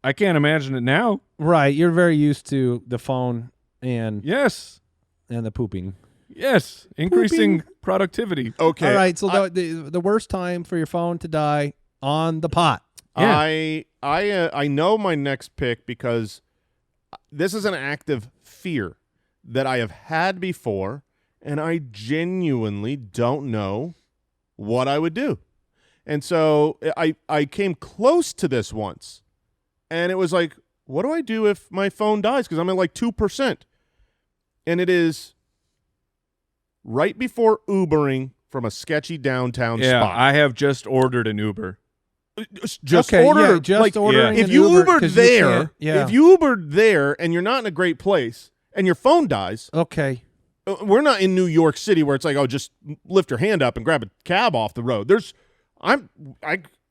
I can't imagine it now. right. You're very used to the phone and Yes, the pooping. yes, increasing productivity. Okay. All right. So the worst time for your phone to die on the pot. Yeah. I know my next pick because this is an active fear that I have had before, and I genuinely don't know what I would do. And so I came close to this once, and it was like, what do I do if my phone dies? Because I'm at like 2%. And it is right before Ubering from a sketchy downtown Yeah, spot. I have just ordered an Uber. Just Okay, order. yeah, just like, ordering if an you Uber, Ubered 'cause you there, can't. Yeah. if you Ubered there and you're not in a great place and your phone dies, Okay. we're not in New York City where it's like, oh, just lift your hand up and grab a cab off the road.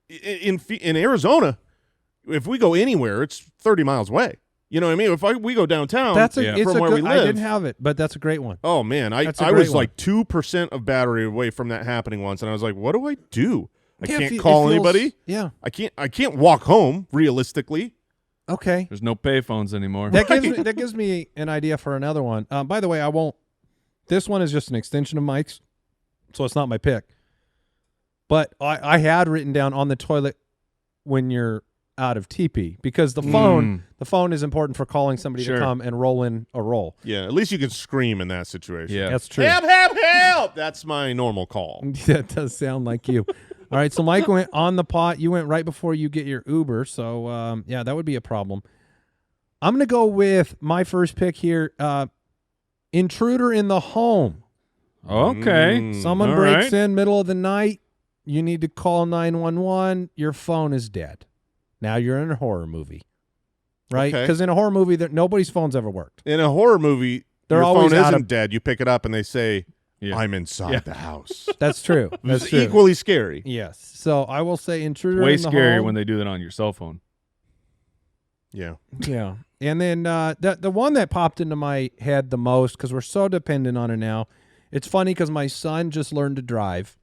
In Arizona, if we go anywhere, it's 30 miles away. You know what I mean? If we go downtown, It's from a where good, we I live, didn't have it, but that's a great one. oh man, That's a I great was one. like 2% of battery away from that happening once, and I was like, what do I do? I Yeah, can't it call feels- anybody. Yeah. I can't walk home realistically. Okay. There's no payphones anymore. That gives me an idea for another one. By the way, I won't. This one is just an extension of Mike's, so it's not my pick. But I had written down on the toilet when you're out of TP because the phone is important for calling somebody Sure. to come and roll in a roll. Yeah, at least you can scream in that situation. Yeah. That's true. Help, help, help! That's my normal call. That does sound like you. All right, so Mike went on the pot. You went right before you get your Uber, so yeah, that would be a problem. I'm going to go with my first pick here, intruder in the home. Okay. Someone All breaks right. in middle of the night. You need to call 911. Your phone is dead. Now you're in a horror movie, right? Okay. Because in a horror movie, nobody's phone's ever worked. In a horror movie, They're your always phone out isn't of- dead. You pick it up and they say, Yeah. I'm inside Yeah. the house. That's true. That's It's true. equally scary. Yes. So I will say intruder Way in the scarier home. when they do that on your cell phone. Yeah. Yeah. And then the one that popped into my head the most, because we're so dependent on it now, it's funny because my son just learned to drive.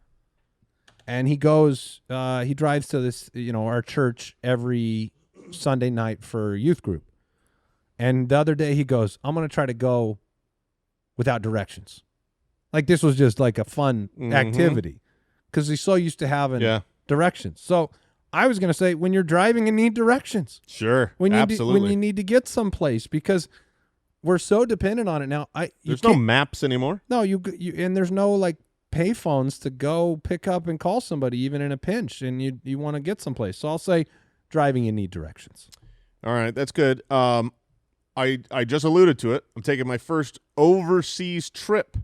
And he drives to this, our church every Sunday night for youth group. And the other day he goes, I'm going to try to go without directions. Like this was just like a fun activity because he's so used to having directions. So I was going to say, when you're driving and need directions, Sure. when Absolutely. you need to get someplace, because we're so dependent on it now. There's no maps anymore. No, and there's no like pay phones to go pick up and call somebody even in a pinch, and you want to get someplace. So I'll say driving you need directions. All right, that's good. I just alluded to it. I'm taking my first overseas trip.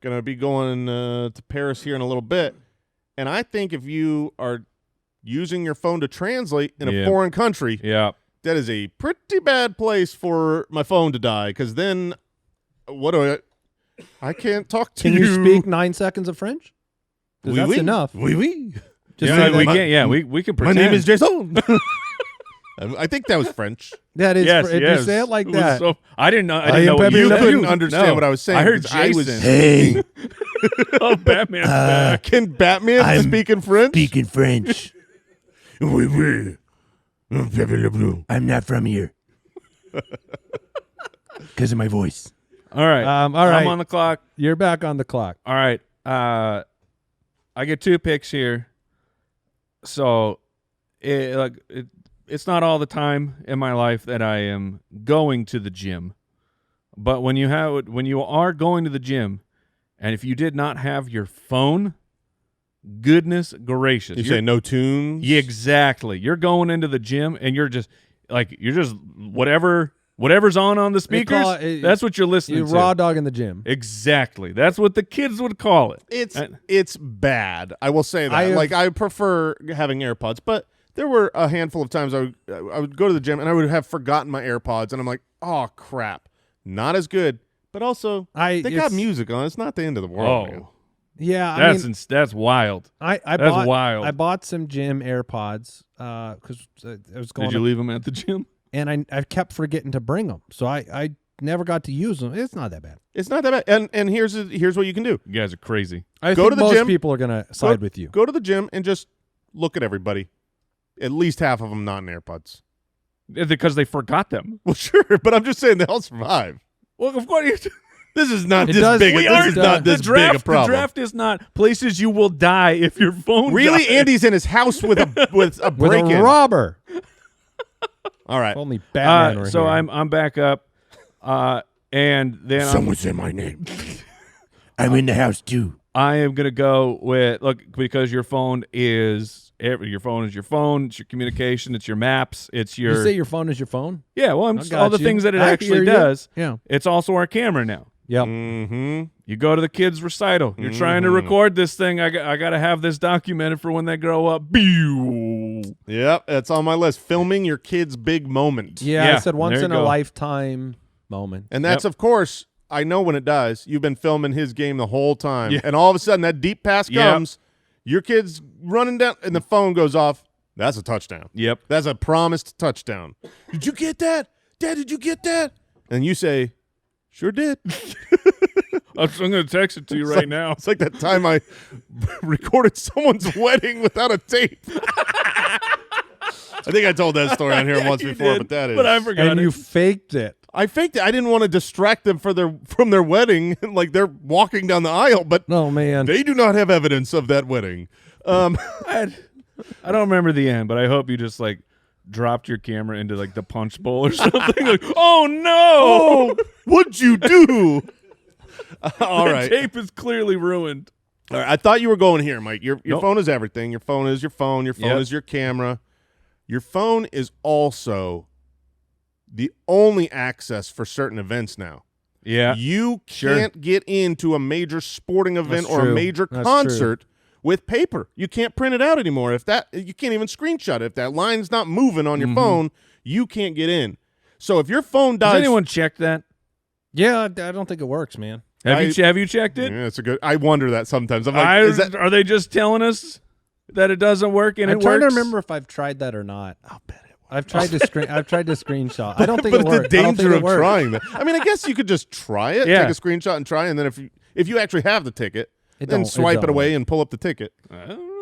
Going to be going to Paris here in a little bit. And I think if you are using your phone to translate in a foreign country, that is a pretty bad place for my phone to die, because then what do I can't talk to you. Can you speak 9 seconds of French? 'Cause that's enough. Oui, oui. Just Yeah, say we that- can. Yeah, we can My pretend. name is Jason. I think that was French. That is, Yes, if yes. you say it like was that. so- I didn't know. I I didn't am know what Pepe you Le You Pew. couldn't understand No. what I was saying. I heard 'cause I was Jason. Hey, Oh, Batman back. Can Batman I'm speak in French? speaking French. Oui, oui. Pepe Le Bleu. I'm not from here. Because of my voice. All right. All right. I'm on the clock. You're back on the clock. All right. I get 2 picks here. So it's not all the time in my life that I am going to the gym. But when you are going to the gym, and if you did not have your phone, goodness gracious. You say no tunes? Yeah, exactly. You're going into the gym and you're just whatever's on the speakers, call it- that's what you're listening You to. raw dog in the gym. Exactly. That's what the kids would call it. It's bad. I will say that. I I prefer having AirPods, but there were a handful of times I would go to the gym and I would have forgotten my AirPods, and I'm like, oh crap, not as good. But also, they got music on. It's not the end of the world. Man. Yeah, That's wild. That's wild. I bought some gym AirPods because I was going. Did you leave them at the gym? And I kept forgetting to bring them, so I never got to use them. It's not that bad. It's not that bad. And here's what you can do. You guys are crazy. I Go think to the most gym. people are gonna side with you. Go to the gym and just look at everybody. At least half of them not in AirPods. Because they forgot them. Well, sure, but I'm just saying they'll survive. Well, of course. This is not It this does- big. we This are is done. not this big a problem. The draft is not places you will die if your phone Really, dies. Andy's in his house with a With break-in. a robber. All right. If only Batman were So here. I'm back up, and then Someone say my name. I'm in the house too. I am gonna go with because your phone is your phone. It's your communication. It's your maps. It's You your say your phone is your phone? yeah. Well, I got all the you. things that it I actually hear you. does. Yeah. It's also our camera now. Yep. Mm-hmm. You go to the kids' recital. You're trying to record this thing. I got to have this documented for when they grow up. Yep, that's on my list. Filming your kid's big moment. Yeah, I Yeah, said once there in you a go. lifetime moment. And that's, of course, I know when it does. You've been filming his game the whole time. Yeah. And all of a sudden, that deep pass Yep. comes. Your kid's running down, and the phone goes off. That's a touchdown. Yep. That's a promised touchdown. Did you get that? Dad, did you get that? And you say, sure did. I'm going to text it to you right now. It's like that time I recorded someone's wedding without a tape. I think I told that story on here once You before, did, but that is. But I forgot And it. you faked it. I faked it. I didn't want to distract them from their wedding, like they're walking down the aisle, but Oh, man. they do not have evidence of that wedding. I don't remember the end, but I hope you just dropped your camera into the punch bowl or something. Oh no! What'd you do? All The right. tape is clearly ruined. All right. I thought you were going here, Mike. Your Nope. phone is everything. Your phone is your phone. Your phone Yep. is your camera. Your phone is also the only access for certain events now. Yeah. You Sure. can't get into a major sporting event That's or a true. major That's concert with paper. You can't print it out anymore. You can't even screenshot it. If that line's not moving on your phone, you can't get in. So if your phone dies, Has anyone checked that? Yeah, I don't think it works, man. Have you checked it? Yeah, it's a good. I wonder that sometimes. I'm like, are they just telling us that it doesn't work and I'm it trying works? to remember if I've tried that or not. I'll bet it. I've tried to screenshot. I don't think but it works. the danger of works. trying that. I mean, I guess you could just try it, Yeah. take a screenshot and try, and then if you actually have the ticket, then don't swipe it away work. and pull up the ticket.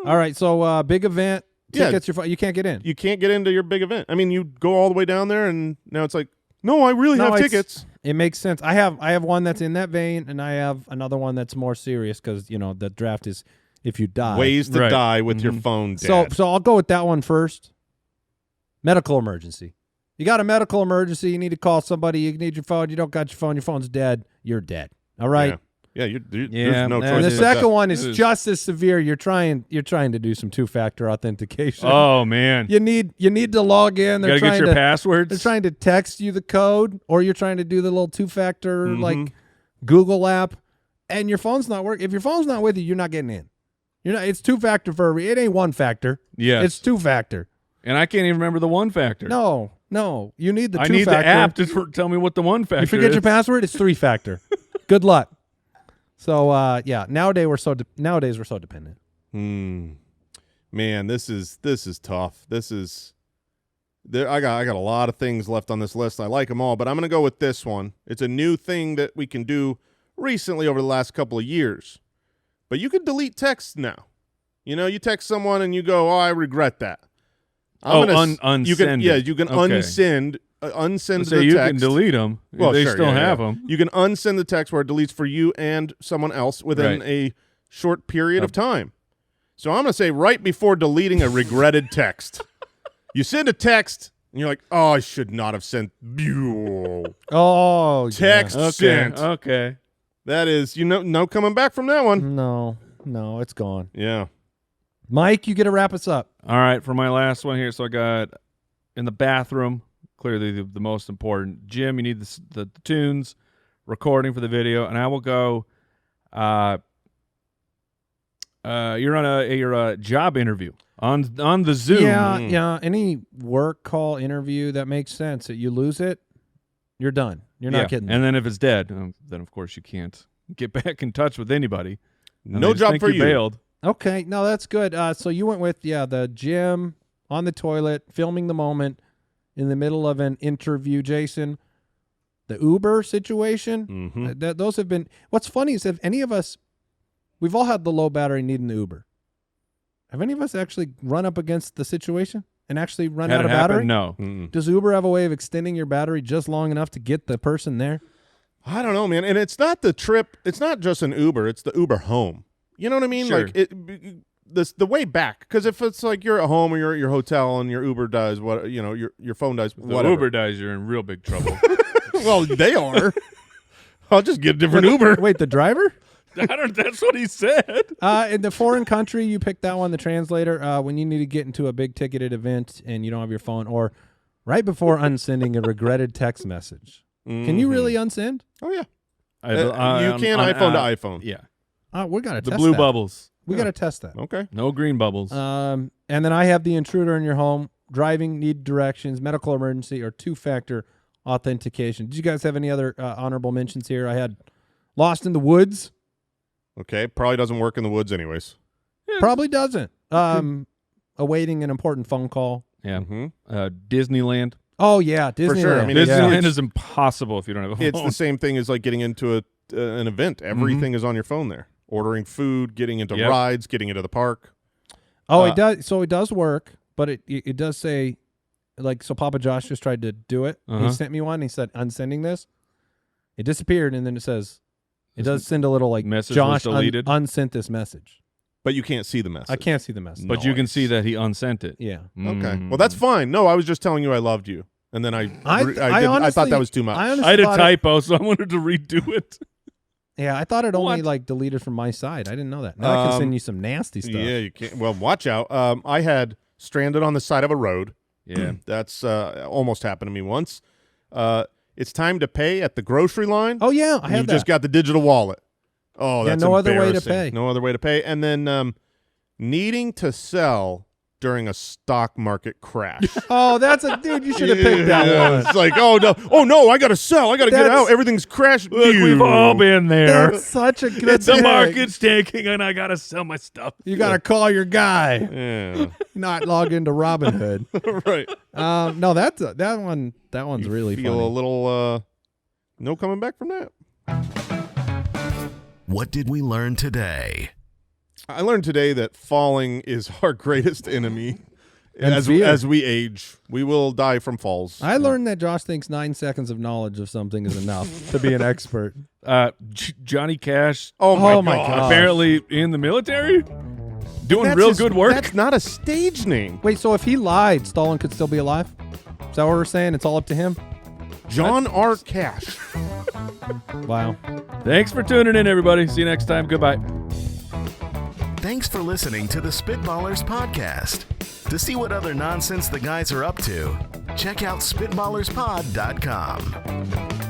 All right, so big event Yeah. tickets. You can't get in. You can't get into your big event. I mean, you go all the way down there, and now it's like, no, I really have tickets. It makes sense. I have one that's in that vein, and I have another one that's more serious because the draft is if you die. Ways to Right. die with your phone dead. So I'll go with that one first. Medical emergency. You got a medical emergency. You need to call somebody. You need your phone. You don't got your phone. Your phone's dead. You're dead. All right. Yeah, there's no and choice. And the This second one is this is- just as severe. You're trying to do some two-factor authentication. Oh man, You need to log in. you They're gotta get trying your to passwords. they're trying to text you the code, or you're trying to do the little two-factor Mm-hmm. like Google app, and your phone's not working. If your phone's not with you, you're not getting in. You're not. It's two-factor it ain't one factor. Yes. It's two-factor. And I can't even remember the one factor. No. You need the I two-factor. need the app to tell me what the one factor You forget is. your password. It's three-factor. Good luck. So nowadays we're so dependent. Man, this is tough. I got a lot of things left on this list. I like them all, but I'm going to go with this one. It's a new thing that we can do recently over the last couple of years. But you can delete texts now. You text someone and you go, "Oh, I regret that." unsend You can, it. you can Okay. unsend So the you text. can delete them. Well, they sure, still yeah, have yeah. them. You can unsend the text where it deletes for you and someone else within Right. a short period of time. So I'm going to say right before deleting a regretted text, you send a text and you're like, "Oh, I should not have sent Oh, text sent." Okay. That is, no coming back from that one. No, it's gone. Yeah. Mike, you get to wrap us up. All right, for my last one here, so I got in the bathroom, clearly the most important. Jim, you need the tunes, recording for the video, and I will go. You're on a job interview on the Zoom. Yeah. Any work call interview that makes sense. That you lose it, you're done. You're not getting. And then if it's dead, then of course you can't get back in touch with anybody. And No they just job think for you. Bailed. Okay, no, that's good. So you went with the gym on the toilet, filming the moment in the middle of an interview. Jason, the Uber situation. Mm-hmm. Those have been. What's funny is if any of us, we've all had the low battery needing the Uber. Have any of us actually run up against the situation and actually run Had out it of happen? battery? No. Does Uber have a way of extending your battery just long enough to get the person there? I don't know, man. And it's not the trip. It's not just an Uber. It's the Uber home. You know what I mean? Sure. Like the way back. Because if it's like you're at home or you're at your hotel and your Uber dies, your phone dies. The Whatever. Uber dies, you're in real big trouble. Well, they are. I'll just get a different Uber. Wait, the driver? That's what he said. In the foreign country, you pick that one, the translator, when you need to get into a big ticketed event and you don't have your phone, or right before unsending a regretted text message. Can you really unsend? Oh yeah. You You can iPhone to iPhone. Yeah. We got to The test blue that. bubbles. We got to test that. Okay. No green bubbles. And then I have the intruder in your home, driving, need directions, medical emergency, or two-factor authentication. Did you guys have any other honorable mentions here? I had lost in the woods. Okay. Probably doesn't work in the woods anyways. Probably doesn't. Awaiting an important phone call. yeah. Mm-hmm. Disneyland. Oh, yeah, Disneyland. sure. I mean, Disneyland is impossible if you don't have a It's phone. the same thing as like getting into an event. Everything is on your phone there. Ordering food, getting into Yep. rides, getting into the park. Oh, it does. So it does work, but it does say, like, so Papa Josh just tried to do it. Uh-huh. He sent me one. He said, unsending this. It disappeared, and then it says, it does send a little, like, Message was Josh deleted? unsent this message. But you can't see the message. I can't see the message. But you can Nice. see that he unsent it. Yeah. Okay. Well, that's fine. No, I was just telling you I loved you. And then I thought honestly- that was too much. I I honestly had a thought typo, so I wanted to redo it. Yeah, I thought it only What? like deleted from my side. I didn't know that. Now I can send you some nasty stuff. Yeah, you can't. Well, watch out. I had stranded on the side of a road. Yeah. That's almost happened to me once. It's time to pay at the grocery line. Oh yeah, I and have you've that. just got the digital wallet. Oh, Yeah, that's no other way to embarrassing. pay. No other way to pay. And then needing to sell during a stock market crash. Oh, that's a dude. You should have picked that one. It's like, oh no, I gotta sell, I gotta get That's- out. Everything's crashed. Look, we've all been there. That's such a good The pick. market's tanking, and I gotta sell my stuff. You got to call your guy, Yeah, not log into Robinhood. right. No, that one. That one's really Feel funny. a little no coming back from that. What did we learn today? I learned today that falling is our greatest enemy. And As fear. we age, we will die from falls. I learned that Josh thinks 9 seconds of knowledge of something is enough to be an expert. Johnny Cash, Oh Oh my my god! God. apparently in the military, doing That's real his- good work. That's not a stage name. Wait, so if he lied, Stalin could still be alive? Is that what we're saying? It's all up to him? John R. Cash. Wow. Thanks for tuning in, everybody. See you next time. Goodbye. Thanks for listening to the Spitballers podcast. To see what other nonsense the guys are up to, check out SpitballersPod.com.